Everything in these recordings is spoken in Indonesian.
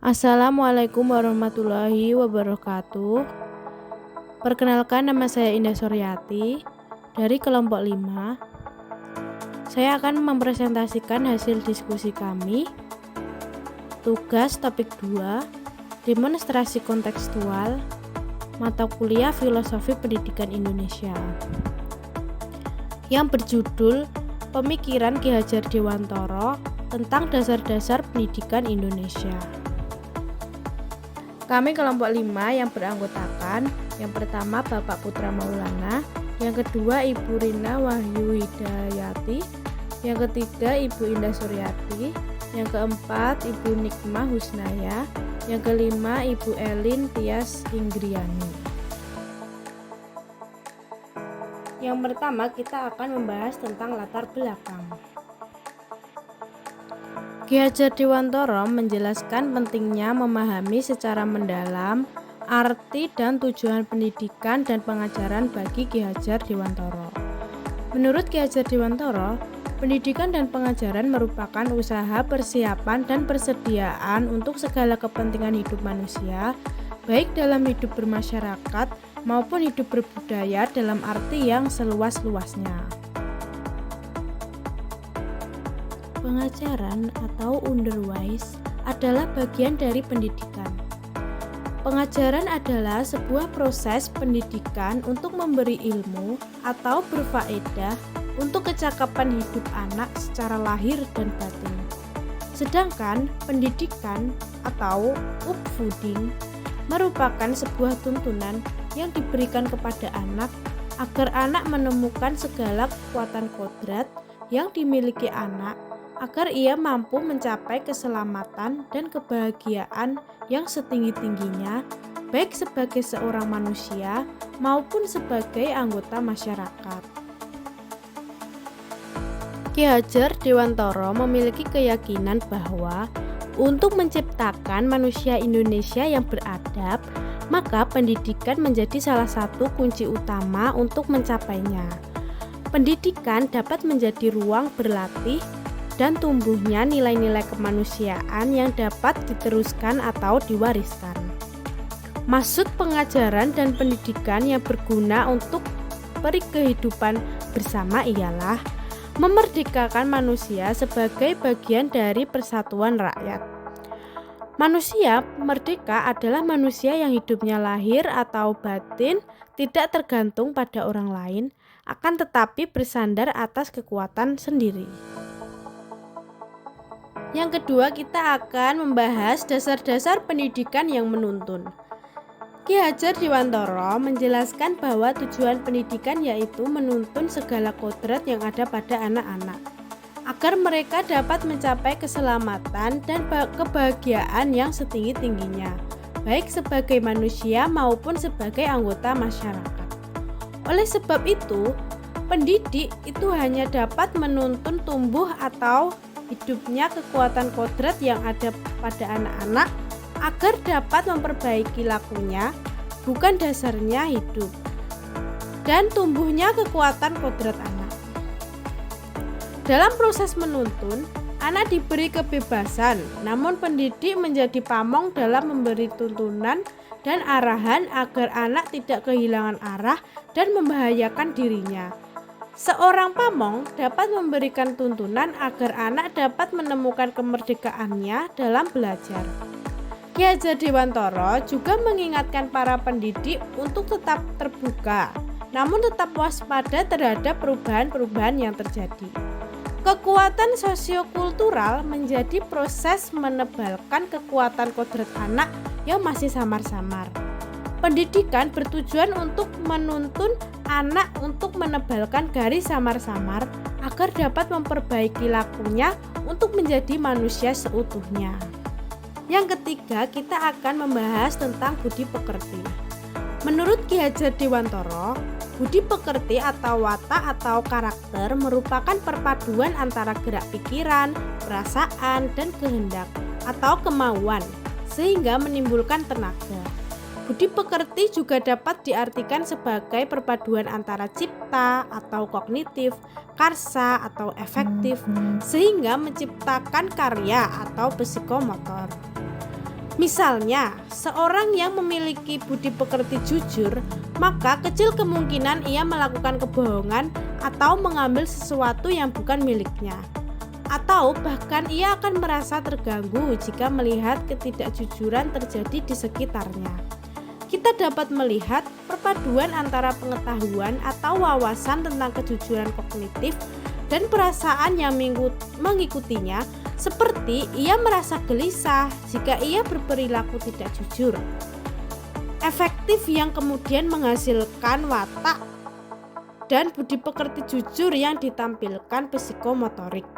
Assalamualaikum warahmatullahi wabarakatuh. Perkenalkan, nama saya Indah Suryati dari kelompok 5. Saya akan mempresentasikan hasil diskusi kami. Tugas topik 2, demonstrasi kontekstual, mata kuliah Filosofi Pendidikan Indonesia, yang berjudul Pemikiran Ki Hajar Dewantara tentang Dasar-Dasar Pendidikan Indonesia. Kami kelompok 5 yang beranggotakan, yang pertama Bapak Putra Maulana, yang kedua Ibu Rina Wahyu Hidayati, yang ketiga Ibu Indah Suryati, yang keempat Ibu Nikmah Husnaya, yang kelima Ibu Elin Tias Inggriani. Yang pertama kita akan membahas tentang latar belakang. Ki Hajar Dewantara menjelaskan pentingnya memahami secara mendalam arti dan tujuan pendidikan dan pengajaran bagi Ki Hajar Dewantara. Menurut Ki Hajar Dewantara, pendidikan dan pengajaran merupakan usaha persiapan dan persediaan untuk segala kepentingan hidup manusia, baik dalam hidup bermasyarakat maupun hidup berbudaya dalam arti yang seluas-luasnya. Pengajaran atau underwise adalah bagian dari pendidikan. Pengajaran adalah sebuah proses pendidikan untuk memberi ilmu atau berfaedah untuk kecakapan hidup anak secara lahir dan batin. Sedangkan pendidikan atau upvoeding merupakan sebuah tuntunan yang diberikan kepada anak agar anak menemukan segala kekuatan kodrat yang dimiliki anak agar ia mampu mencapai keselamatan dan kebahagiaan yang setinggi-tingginya, baik sebagai seorang manusia maupun sebagai anggota masyarakat. Ki Hajar Dewantara memiliki keyakinan bahwa untuk menciptakan manusia Indonesia yang beradab, maka pendidikan menjadi salah satu kunci utama untuk mencapainya. Pendidikan dapat menjadi ruang berlatih dan tumbuhnya nilai-nilai kemanusiaan yang dapat diteruskan atau diwariskan. Maksud pengajaran dan pendidikan yang berguna untuk kehidupan bersama ialah memerdekakan manusia sebagai bagian dari persatuan rakyat. Manusia merdeka adalah manusia yang hidupnya lahir atau batin tidak tergantung pada orang lain, akan tetapi bersandar atas kekuatan sendiri. Yang kedua, kita akan membahas dasar-dasar pendidikan yang menuntun. Ki Hajar Dewantara menjelaskan bahwa tujuan pendidikan yaitu menuntun segala kodrat yang ada pada anak-anak, agar mereka dapat mencapai keselamatan dan kebahagiaan yang setinggi-tingginya, baik sebagai manusia maupun sebagai anggota masyarakat. Oleh sebab itu, pendidik itu hanya dapat menuntun tumbuh atau hidupnya kekuatan kodrat yang ada pada anak-anak agar dapat memperbaiki lakunya, bukan dasarnya hidup, dan tumbuhnya kekuatan kodrat anak. Dalam proses menuntun, anak diberi kebebasan, namun pendidik menjadi pamong dalam memberi tuntunan dan arahan agar anak tidak kehilangan arah dan membahayakan dirinya. Seorang pamong dapat memberikan tuntunan agar anak dapat menemukan kemerdekaannya dalam belajar. Ki Hajar Dewantara juga mengingatkan para pendidik untuk tetap terbuka, namun tetap waspada terhadap perubahan-perubahan yang terjadi. Kekuatan sosiokultural menjadi proses menebalkan kekuatan kodrat anak yang masih samar-samar. Pendidikan bertujuan untuk menuntun anak untuk menebalkan garis samar-samar agar dapat memperbaiki lakunya untuk menjadi manusia seutuhnya. Yang ketiga, kita akan membahas tentang budi pekerti. Menurut Ki Hajar Dewantara, budi pekerti atau watak atau karakter merupakan perpaduan antara gerak pikiran, perasaan, dan kehendak atau kemauan, sehingga menimbulkan tenaga. Budi pekerti juga dapat diartikan sebagai perpaduan antara cipta atau kognitif, karsa atau efektif, sehingga menciptakan karya atau psikomotor. Misalnya, seorang yang memiliki budi pekerti jujur, maka kecil kemungkinan ia melakukan kebohongan atau mengambil sesuatu yang bukan miliknya. Atau bahkan ia akan merasa terganggu jika melihat ketidakjujuran terjadi di sekitarnya. Kita dapat melihat perpaduan antara pengetahuan atau wawasan tentang kejujuran kognitif dan perasaan yang mengikutinya, seperti ia merasa gelisah jika ia berperilaku tidak jujur. Efektif yang kemudian menghasilkan watak dan budi pekerti jujur yang ditampilkan psikomotorik.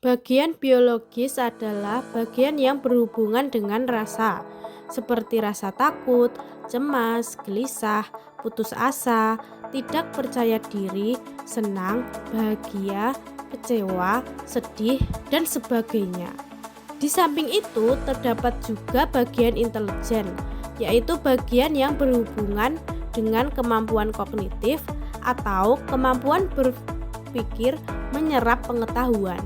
Bagian biologis adalah bagian yang berhubungan dengan rasa, seperti rasa takut, cemas, gelisah, putus asa, tidak percaya diri, senang, bahagia, kecewa, sedih, dan sebagainya. Di samping itu, terdapat juga bagian intelijen, yaitu bagian yang berhubungan dengan kemampuan kognitif atau kemampuan berpikir menyerap pengetahuan.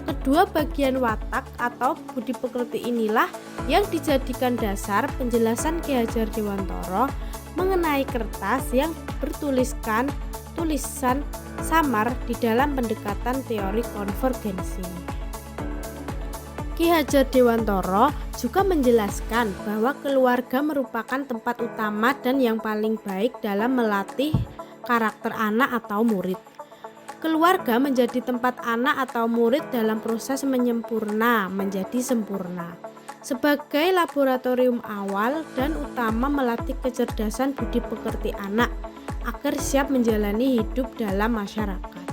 Kedua bagian watak atau budi pekerti inilah yang dijadikan dasar penjelasan Ki Hajar Dewantara mengenai kertas yang bertuliskan tulisan samar di dalam pendekatan teori konvergensi. Ki Hajar Dewantara juga menjelaskan bahwa keluarga merupakan tempat utama dan yang paling baik dalam melatih karakter anak atau murid. Keluarga menjadi tempat anak atau murid dalam proses menyempurna menjadi sempurna. Sebagai laboratorium awal dan utama melatih kecerdasan budi pekerti anak agar siap menjalani hidup dalam masyarakat.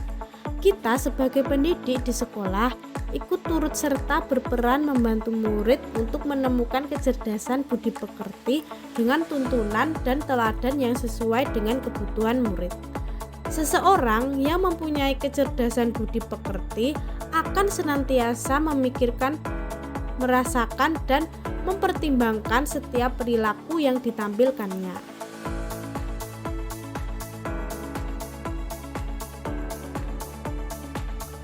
Kita sebagai pendidik di sekolah ikut turut serta berperan membantu murid untuk menemukan kecerdasan budi pekerti dengan tuntunan dan teladan yang sesuai dengan kebutuhan murid. Seseorang yang mempunyai kecerdasan budi pekerti akan senantiasa memikirkan, merasakan, dan mempertimbangkan setiap perilaku yang ditampilkannya.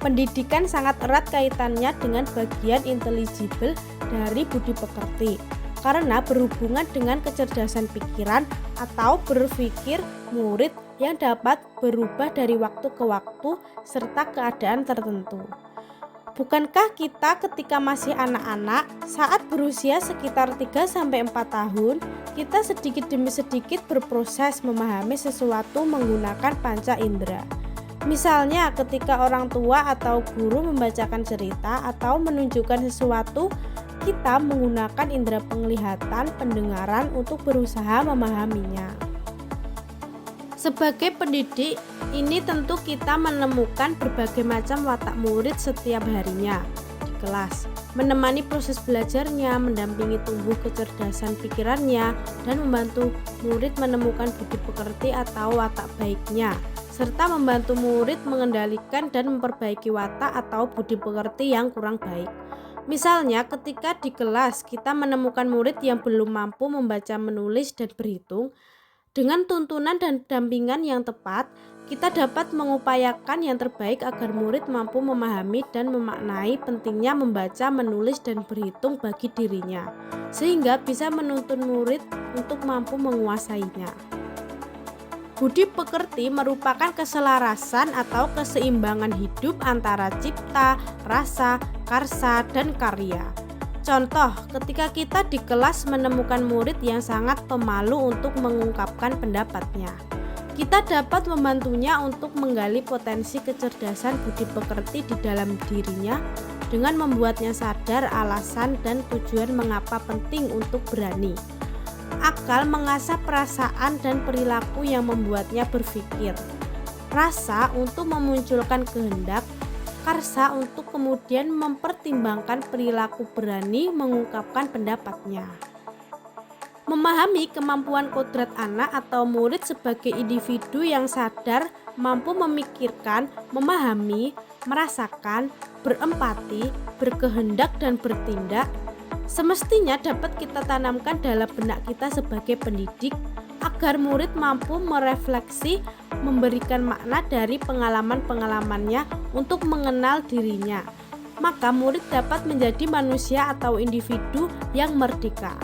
Pendidikan sangat erat kaitannya dengan bagian intelligible dari budi pekerti, karena berhubungan dengan kecerdasan pikiran atau berpikir murid yang dapat berubah dari waktu ke waktu serta keadaan tertentu. Bukankah kita ketika masih anak-anak, saat berusia sekitar 3-4 tahun, kita sedikit demi sedikit berproses memahami sesuatu menggunakan panca indera. Misalnya ketika orang tua atau guru membacakan cerita atau menunjukkan sesuatu, kita menggunakan indera penglihatan, pendengaran untuk berusaha memahaminya. Sebagai pendidik, ini tentu kita menemukan berbagai macam watak murid setiap harinya di kelas, menemani proses belajarnya, mendampingi tumbuh kecerdasan pikirannya, dan membantu murid menemukan budi pekerti atau watak baiknya, serta membantu murid mengendalikan dan memperbaiki watak atau budi pekerti yang kurang baik. Misalnya ketika di kelas kita menemukan murid yang belum mampu membaca, menulis, dan berhitung, dengan tuntunan dan dampingan yang tepat, kita dapat mengupayakan yang terbaik agar murid mampu memahami dan memaknai pentingnya membaca, menulis, dan berhitung bagi dirinya, sehingga bisa menuntun murid untuk mampu menguasainya. Budi pekerti merupakan keselarasan atau keseimbangan hidup antara cipta, rasa, karsa, dan karya. Contoh, ketika kita di kelas menemukan murid yang sangat pemalu untuk mengungkapkan pendapatnya, kita dapat membantunya untuk menggali potensi kecerdasan budi pekerti di dalam dirinya dengan membuatnya sadar alasan dan tujuan mengapa penting untuk berani. Akal mengasah perasaan dan perilaku yang membuatnya berpikir. Rasa untuk memunculkan kehendak, karsa untuk kemudian mempertimbangkan perilaku berani mengungkapkan pendapatnya. Memahami kemampuan kodrat anak atau murid sebagai individu yang sadar, mampu memikirkan, memahami, merasakan, berempati, berkehendak, dan bertindak, semestinya dapat kita tanamkan dalam benak kita sebagai pendidik agar murid mampu merefleksi, memberikan makna dari pengalaman-pengalamannya untuk mengenal dirinya. Maka murid dapat menjadi manusia atau individu yang merdeka,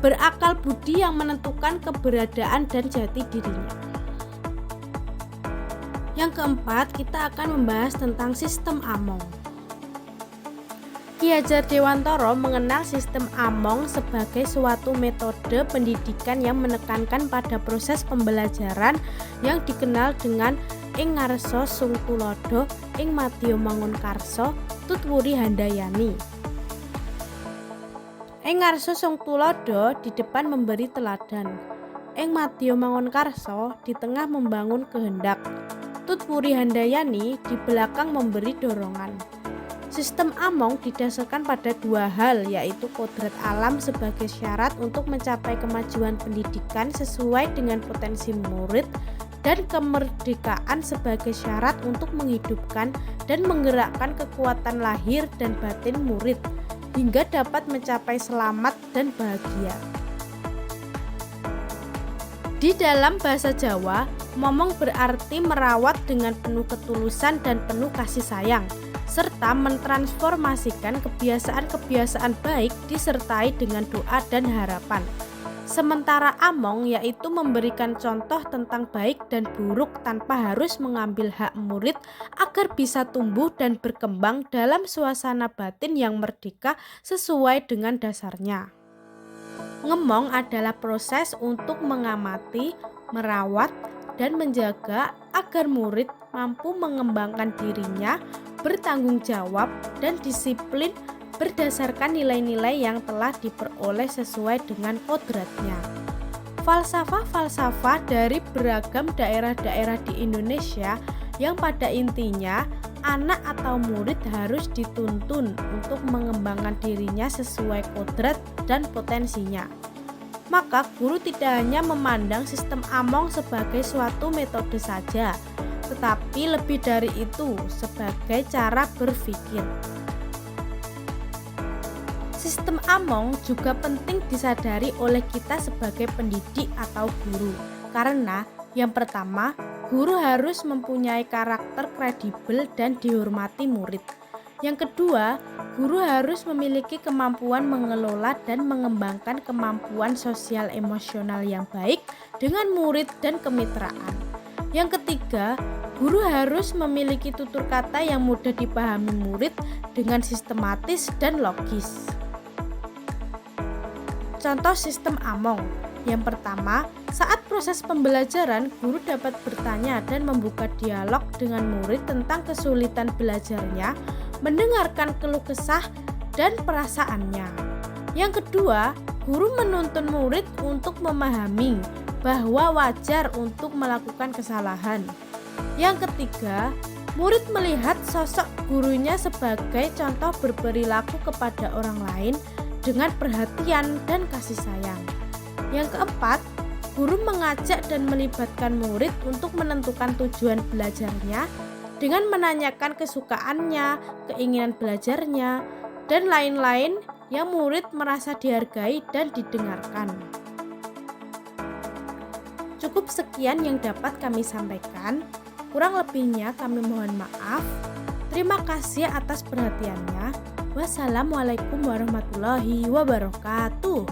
berakal budi yang menentukan keberadaan dan jati dirinya. Yang keempat, kita akan membahas tentang sistem Among. Ki Hajar Dewantara mengenal sistem Among sebagai suatu metode pendidikan yang menekankan pada proses pembelajaran yang dikenal dengan ing ngarsa sung tuladha, ing madya mangunkarsa, tutwuri handayani. Ing ngarsa sung tuladha di depan memberi teladan, ing madya mangunkarsa di tengah membangun kehendak, tutwuri handayani di belakang memberi dorongan. Sistem Among didasarkan pada dua hal, yaitu kodrat alam sebagai syarat untuk mencapai kemajuan pendidikan sesuai dengan potensi murid, dan kemerdekaan sebagai syarat untuk menghidupkan dan menggerakkan kekuatan lahir dan batin murid hingga dapat mencapai selamat dan bahagia. Di dalam bahasa Jawa, momong berarti merawat dengan penuh ketulusan dan penuh kasih sayang, serta mentransformasikan kebiasaan-kebiasaan baik disertai dengan doa dan harapan. Sementara Among yaitu memberikan contoh tentang baik dan buruk tanpa harus mengambil hak murid agar bisa tumbuh dan berkembang dalam suasana batin yang merdeka sesuai dengan dasarnya. Ngemong adalah proses untuk mengamati, merawat, dan menjaga agar murid mampu mengembangkan dirinya, bertanggung jawab, dan disiplin berdasarkan nilai-nilai yang telah diperoleh sesuai dengan kodratnya. Falsafah-falsafah dari beragam daerah-daerah di Indonesia yang pada intinya anak atau murid harus dituntun untuk mengembangkan dirinya sesuai kodrat dan potensinya. Maka guru tidak hanya memandang sistem Among sebagai suatu metode saja, tetapi lebih dari itu sebagai cara berpikir. Sistem Among juga penting disadari oleh kita sebagai pendidik atau guru, karena yang pertama, guru harus mempunyai karakter kredibel dan dihormati murid. Yang kedua, guru harus memiliki kemampuan mengelola dan mengembangkan kemampuan sosial emosional yang baik dengan murid dan kemitraan. Yang ketiga, guru harus memiliki tutur kata yang mudah dipahami murid dengan sistematis dan logis. Contoh sistem Among. Yang pertama, saat proses pembelajaran, guru dapat bertanya dan membuka dialog dengan murid tentang kesulitan belajarnya, mendengarkan keluh kesah dan perasaannya. Yang kedua, guru menuntun murid untuk memahami bahwa wajar untuk melakukan kesalahan. Yang ketiga, murid melihat sosok gurunya sebagai contoh berperilaku kepada orang lain dengan perhatian dan kasih sayang. Yang keempat, guru mengajak dan melibatkan murid untuk menentukan tujuan belajarnya dengan menanyakan kesukaannya, keinginan belajarnya, dan lain-lain yang murid merasa dihargai dan didengarkan. Cukup sekian yang dapat kami sampaikan. Kurang lebihnya kami mohon maaf. Terima kasih atas perhatiannya. Wassalamualaikum warahmatullahi wabarakatuh.